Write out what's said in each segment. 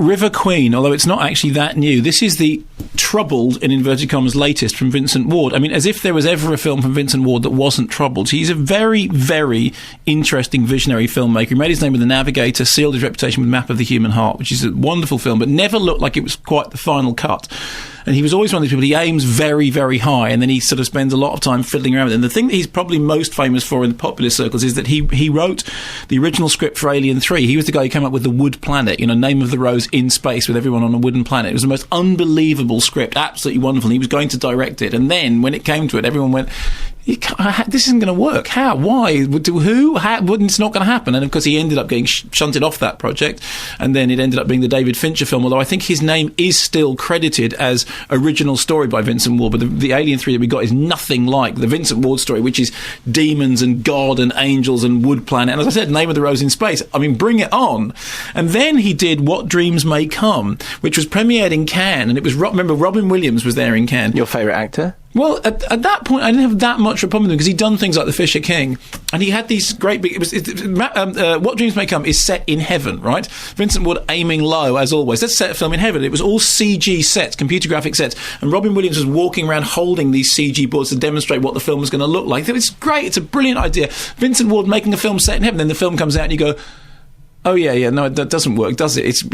River Queen, although it's not actually that new, this is the troubled, in inverted commas, latest from Vincent Ward. I mean, as if there was ever a film from Vincent Ward that wasn't troubled. He's a very, very interesting visionary filmmaker. He made his name with The Navigator, sealed his reputation with Map of the Human Heart, which is a wonderful film, but never looked like it was quite the final cut. And he was always one of these people, he aims very, very high, and then he sort of spends a lot of time fiddling around with it. And the thing that he's probably most famous for in the popular circles is that he wrote the original script for Alien 3. He was the guy who came up with the Wood Planet, Name of the Rose in space with everyone on a wooden planet. It was the most unbelievable script, absolutely wonderful. And he was going to direct it. And then, when it came to it, everyone went, this isn't going to work. How? Why? Who? How? It's not going to happen. And of course, he ended up getting shunted off that project, and then it ended up being the David Fincher film. Although I think his name is still credited as original story by Vincent Ward, but the Alien 3 that we got is nothing like the Vincent Ward story, which is demons and God and angels and Wood Planet. And as I said, Name of the Rose in space. I mean, bring it on. And then he did What Dreams May Come, which was premiered in Cannes, and it was remember Robin Williams was there in Cannes. Your favourite actor? Well, at that point, I didn't have that much of a problem with him because he'd done things like The Fisher King, and he had these great big. What Dreams May Come is set in heaven, right? Vincent Ward aiming low as always. Let's set a film in heaven. It was all CG sets, computer graphic sets, and Robin Williams was walking around holding these CG boards to demonstrate what the film was going to look like. It's great. It's a brilliant idea. Vincent Ward making a film set in heaven, then the film comes out and you go, oh yeah, no, that doesn't work, does it? It's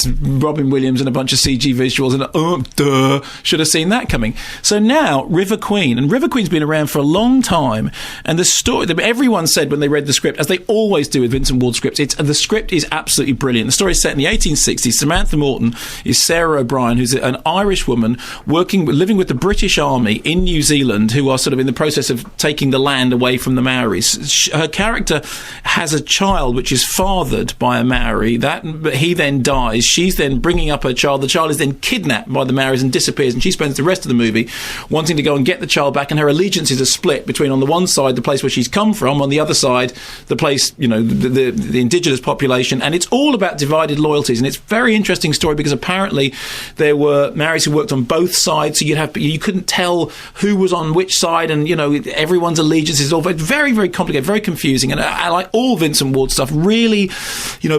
Robin Williams and a bunch of CG visuals, and should have seen that coming. So now River Queen, and River Queen's been around for a long time, and the story that everyone said when they read the script, as they always do with Vincent Ward scripts, the script is absolutely brilliant. The story is set in the 1860s. Samantha Morton is Sarah O'Brien, who's an Irish woman living with the British Army in New Zealand, who are sort of in the process of taking the land away from the Maoris. Her character has a child which is fathered by a Maori, but he then dies. She's then bringing up her child. The child is then kidnapped by the Maoris and disappears, and she spends the rest of the movie wanting to go and get the child back, and her allegiances are split between, on the one side, the place where she's come from, on the other side, the place, the indigenous population, and it's all about divided loyalties. And it's a very interesting story because apparently there were Maoris who worked on both sides, so you couldn't tell who was on which side, and everyone's allegiances is all very, very complicated, very confusing. And I like all Vincent Ward stuff, really,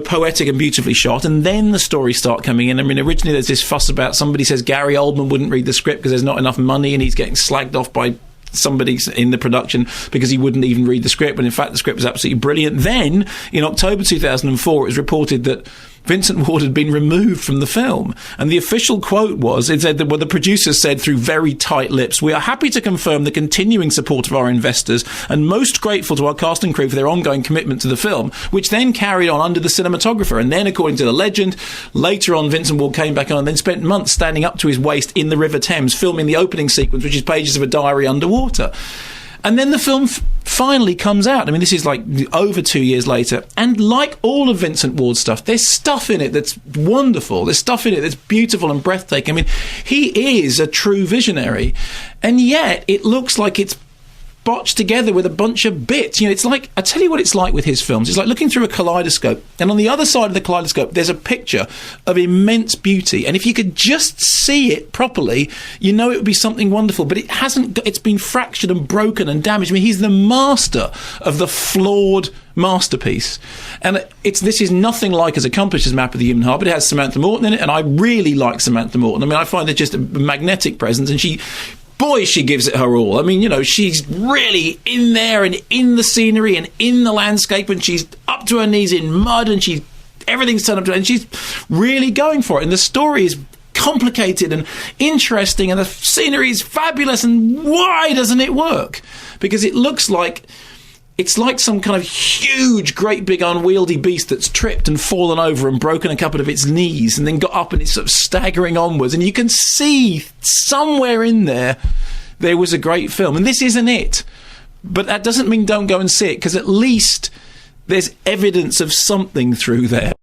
poetic and beautifully shot. And then the stories start coming in. I mean, originally there's this fuss about, somebody says Gary Oldman wouldn't read the script because there's not enough money, and he's getting slagged off by somebody in the production because he wouldn't even read the script, when in fact the script was absolutely brilliant. Then, in October 2004, it was reported that Vincent Ward had been removed from the film, and the official quote was, it said that the producers said through very tight lips, "We are happy to confirm the continuing support of our investors and most grateful to our cast and crew for their ongoing commitment to the film," which then carried on under the cinematographer. And then, according to the legend, later on Vincent Ward came back on and then spent months standing up to his waist in the River Thames filming the opening sequence, which is pages of a diary underwater. And then the film finally comes out. I mean, this is like over 2 years later. And like all of Vincent Ward's stuff, there's stuff in it that's wonderful. There's stuff in it that's beautiful and breathtaking. I mean, he is a true visionary. And yet it looks like it's botched together with a bunch of bits. It's like, I tell you what it's like with his films. It's like looking through a kaleidoscope, and on the other side of the kaleidoscope there's a picture of immense beauty, and if you could just see it properly, it would be something wonderful. But it hasn't. It's been fractured and broken and damaged. I mean, he's the master of the flawed masterpiece, and this is nothing like as accomplished as Map of the Human Heart, but it has Samantha Morton in it, and I really like Samantha Morton. I mean, I find her just a magnetic presence, and she gives it her all. I mean, she's really in there and in the scenery and in the landscape, and she's up to her knees in mud, and everything's turned up to her, and she's really going for it. And the story is complicated and interesting, and the scenery is fabulous, and why doesn't it work? Because it looks like it's like some kind of huge, great big unwieldy beast that's tripped and fallen over and broken a couple of its knees and then got up and it's sort of staggering onwards. And you can see somewhere in there was a great film. And this isn't it. But that doesn't mean don't go and see it, because at least there's evidence of something through there.